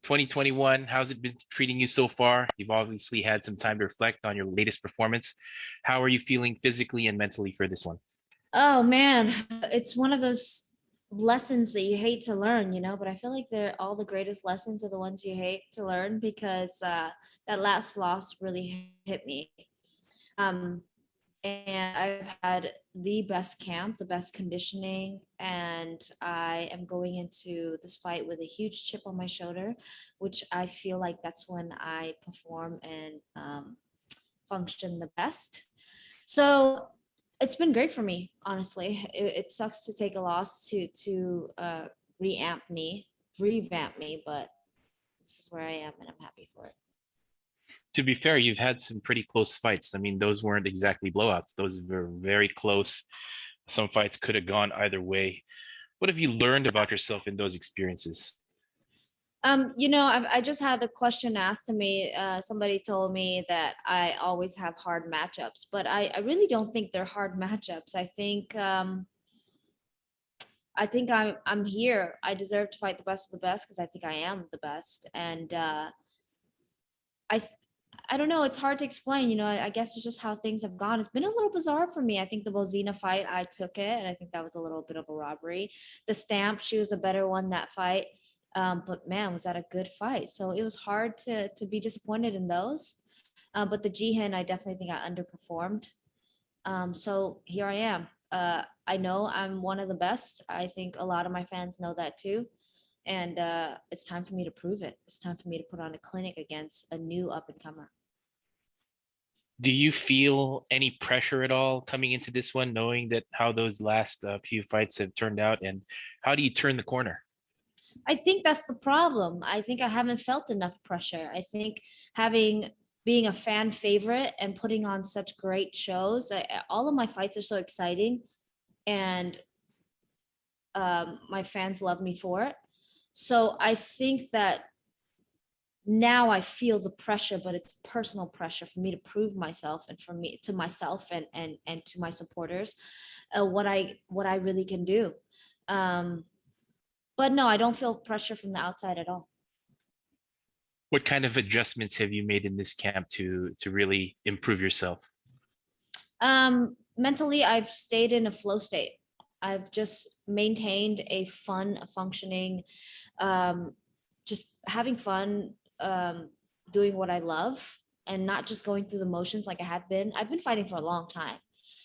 2021, how's it been treating you so far? You've obviously had some time to reflect on your latest performance. How are you feeling physically and mentally for this one? Oh man, it's one of those lessons that you hate to learn, but I feel like they're all the greatest lessons are the ones you hate to learn because that last loss really hit me. Um, and I've had the best camp, the best conditioning, and I am going into this fight with a huge chip on my shoulder, which I feel like that's when I perform and function the best. So it's been great for me, honestly. It sucks to take a loss to reamp me, revamp me, but this is where I am, and I'm happy for it. To be fair, you've had some pretty close fights. I mean, those weren't exactly blowouts. Those were very close. Some fights could have gone either way. What have you learned about yourself in those experiences? I just had the question asked to me. Somebody told me that I always have hard matchups, but I really don't think they're hard matchups. I think I'm here. I deserve to fight the best of the best because I think I am the best. And I th- I don't know. It's hard to explain. I guess it's just how things have gone. It's been a little bizarre for me. I think the Bozina fight, I took it, and I think that was a little bit of a robbery. The Stamp, she was the better one that fight. But man, was that a good fight? So it was hard to be disappointed in those. But the Jihin, I definitely think I underperformed. So here I am. I know I'm one of the best. I think a lot of my fans know that too. And it's time for me to prove it. It's time for me to put on a clinic against a new up and comer. Do you feel any pressure at all coming into this one, knowing that how those last few fights have turned out, and how do you turn the corner? I think that's the problem. I think I haven't felt enough pressure. I think having being a fan favorite and putting on such great shows, all of my fights are so exciting, and my fans love me for it. So I think that now I feel the pressure, but it's personal pressure for me to prove myself and for me to myself and to my supporters what I really can do. Um, but no, I don't feel pressure from the outside at all. What kind of adjustments have you made in this camp to really improve yourself? Mentally, I've stayed in a flow state. I've just maintained a fun, functioning, um, just having fun, doing what I love, and not just going through the motions like I had been. I've been fighting for a long time.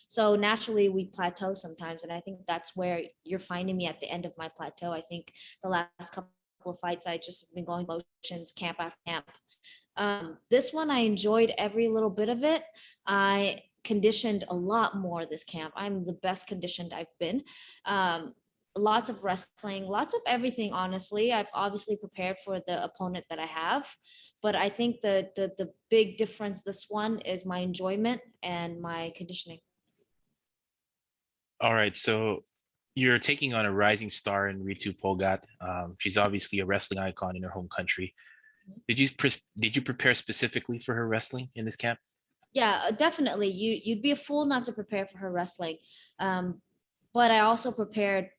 So naturally, we plateau sometimes. And I think that's where you're finding me at the end of my plateau. I think the last couple of fights, I just have been going motions, camp after camp. This one, I enjoyed every little bit of it. I conditioned a lot more this camp. I'm the best conditioned I've been. Um, Lots of wrestling, lots of everything. Honestly, I've obviously prepared for the opponent that I have, but I think the big difference this one is my enjoyment and my conditioning. All right, so you're taking on a rising star in Ritu Phogat. She's obviously a wrestling icon in her home country. Did you prepare specifically for her wrestling in this camp? Yeah, definitely. You'd be a fool not to prepare for her wrestling. Um, but I also prepared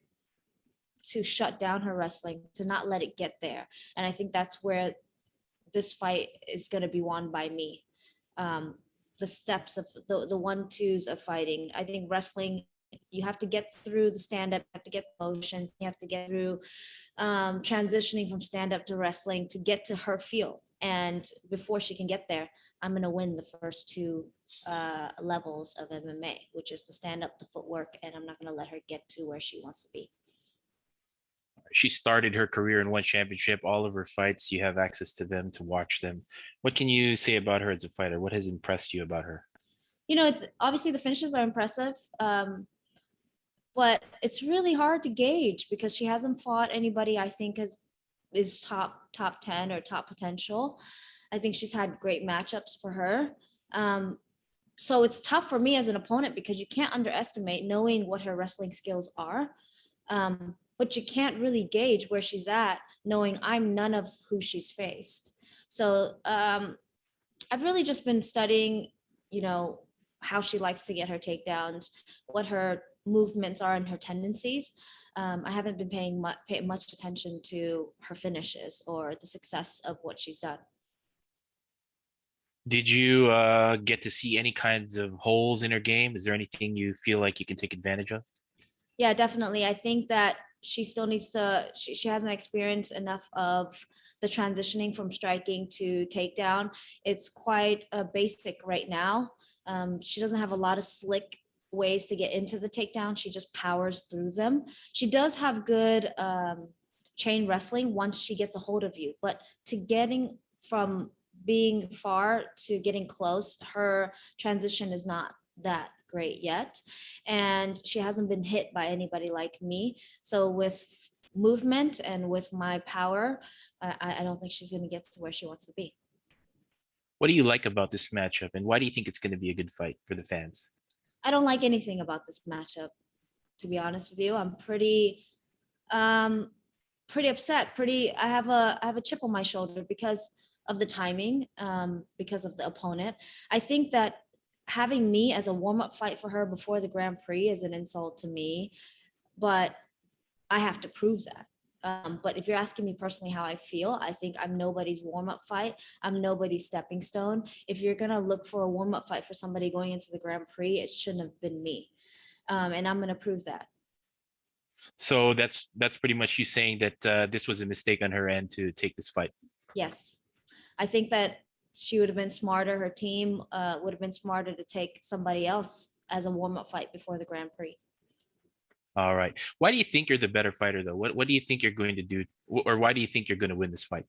to shut down her wrestling, to not let it get there. And I think that's where this fight is going to be won by me. The steps of the one twos of fighting. I think wrestling, you have to get through the stand up, you have to get motions, you have to get through transitioning from stand up to wrestling to get to her field. And before she can get there, I'm going to win the first two levels of MMA, which is the stand up, the footwork, and I'm not going to let her get to where she wants to be. She started her career in one championship. All of her fights, you have access to them to watch them. What can you say about her as a fighter? What has impressed you about her? It's obviously the finishes are impressive. But it's really hard to gauge because she hasn't fought anybody I think is top 10 or top potential. I think she's had great matchups for her. Um, so it's tough for me as an opponent because you can't underestimate knowing what her wrestling skills are. But you can't really gauge where she's at knowing I'm none of who she's faced. So I've really just been studying, you know, how she likes to get her takedowns, what her movements are and her tendencies. I haven't been paying much attention to her finishes or the success of what she's done. Did you get to see any kinds of holes in her game? Is there anything you feel like you can take advantage of? Yeah, definitely. I think that she still needs to, she hasn't experienced enough of the transitioning from striking to takedown. It's quite basic right now. She doesn't have a lot of slick ways to get into the takedown. She just powers through them. She does have good chain wrestling once she gets a hold of you, but to getting from being far to getting close, her transition is not that great yet, and she hasn't been hit by anybody like me. So with movement and with my power, I don't think she's going to get to where she wants to be. What do you like about this matchup, and why do you think it's going to be a good fight for the fans? I don't like anything about this matchup, to be honest with you. I'm um pretty upset. I have a chip on my shoulder because of the timing, because of the opponent. I think that having me as a warm-up fight for her before the Grand Prix is an insult to me, but I have to prove that. But if you're asking me personally how I feel, I think I'm nobody's warm up fight. I'm nobody's stepping stone. If you're going to look for a warm up fight for somebody going into the Grand Prix, it shouldn't have been me. And I'm going to prove that. So that's pretty much you saying that this was a mistake on her end to take this fight. Yes. I think that she would have been smarter. Her team would have been smarter to take somebody else as a warm up fight before the Grand Prix. All right. Why do you think you're the better fighter, though? What do you think you're going to do, or why do you think you're going to win this fight?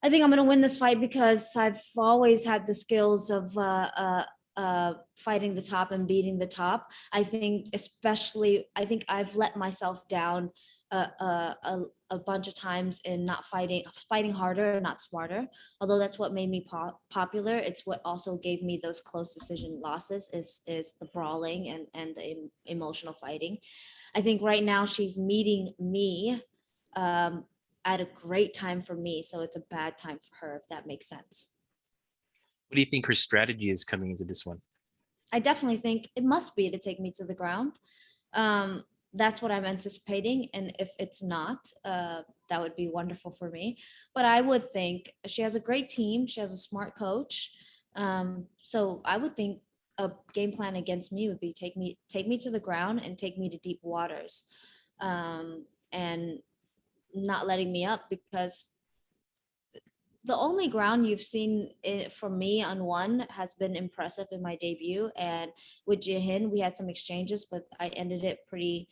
I think I'm going to win this fight because I've always had the skills of fighting the top and beating the top. I think, especially, I think I've let myself down a bunch of times in not fighting harder, not smarter. Although that's what made me popular. It's what also gave me those close decision losses is the brawling and the emotional fighting. I think right now she's meeting me um, at a great time for me. So it's a bad time for her, if that makes sense. What do you think her strategy is coming into this one? I definitely think it must be to take me to the ground. Um, that's what I'm anticipating. And if it's not, that would be wonderful for me. But I would think she has a great team. She has a smart coach. So I would think a game plan against me would be take me to the ground and take me to deep waters, and not letting me up, because the only ground you've seen it from me on ONE has been impressive in my debut. And with Jihin, we had some exchanges, but I ended it pretty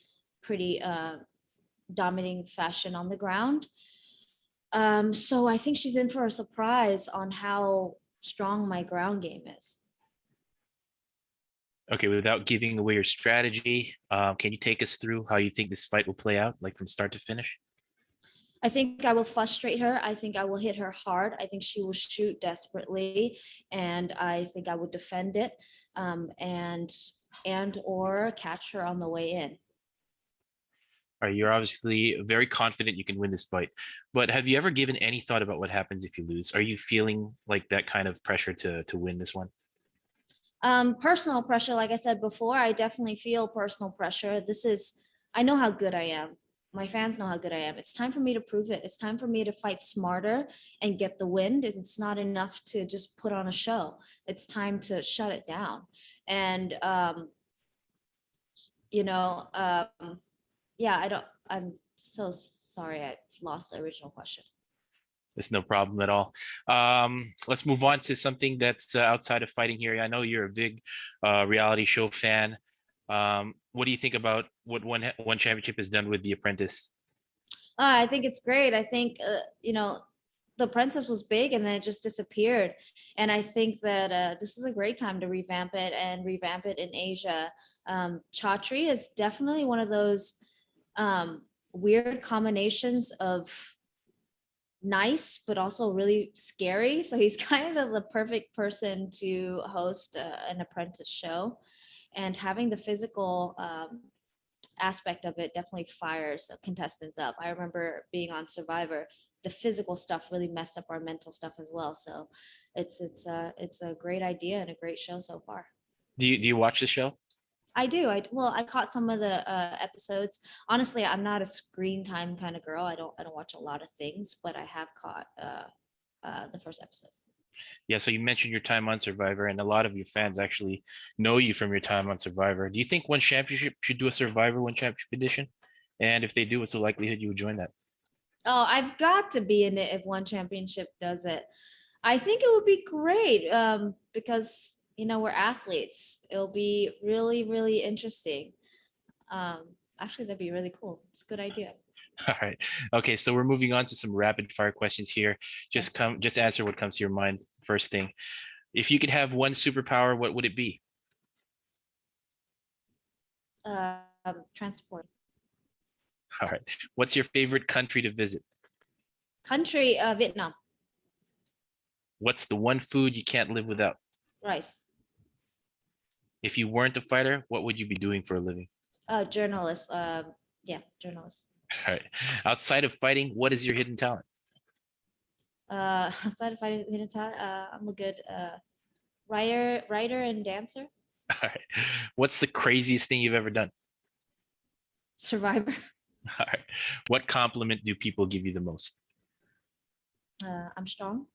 dominating fashion on the ground. So I think she's in for a surprise on how strong my ground game is. Okay, without giving away your strategy, can you take us through how you think this fight will play out, like from start to finish? I think I will frustrate her. I think I will hit her hard. I think she will shoot desperately, and I think I would defend it, and or catch her on the way in. All right, you're obviously very confident you can win this fight, but have you ever given any thought about what happens if you lose? Are you feeling like that kind of pressure to win this one? Personal pressure, like I said before, I definitely feel personal pressure. I know how good I am. My fans know how good I am. It's time for me to prove it. It's time for me to fight smarter and get the win. It's not enough to just put on a show. It's time to shut it down. And you know, yeah, I'm so sorry. I lost the original question. It's no problem at all. Let's move on to something that's outside of fighting here. I know you're a big reality show fan. What do you think about what one championship has done with The Apprentice? I think it's great. I think the princess was big and then it just disappeared. And I think that this is a great time to revamp it and revamp it in Asia. Chatri is definitely one of those weird combinations of nice but also really scary. So he's kind of the perfect person to host an apprentice show. And having the physical aspect of it definitely fires contestants up. I remember being on Survivor, the physical stuff really messed up our mental stuff as well. So it's a great idea and a great show so far. Do you watch the show? I do. Well, I caught some of the episodes. Honestly, I'm not a screen time kind of girl. I don't watch a lot of things, but I have caught the first episode. Yeah, so you mentioned your time on Survivor, and a lot of your fans actually know you from your time on Survivor. Do you think One Championship should do a Survivor One Championship edition? And if they do, what's the likelihood you would join that? Oh, I've got to be in it if one championship does it. I think it would be great because we're athletes. It'll be really, really interesting. Actually, that'd be really cool. It's a good idea. All right. Okay, so we're moving on to some rapid fire questions here. Okay. Just answer what comes to your mind first thing. If you could have one superpower, what would it be? Transport. All right. What's your favorite country to visit? Country, Vietnam. What's the one food you can't live without? Rice. If you weren't a fighter, what would you be doing for a living? Journalist. Yeah, journalist. All right. Outside of fighting, what is your hidden talent? Outside of fighting hidden talent, I'm a good writer and dancer. All right. What's the craziest thing you've ever done? Survivor. All right. What compliment do people give you the most? I'm strong.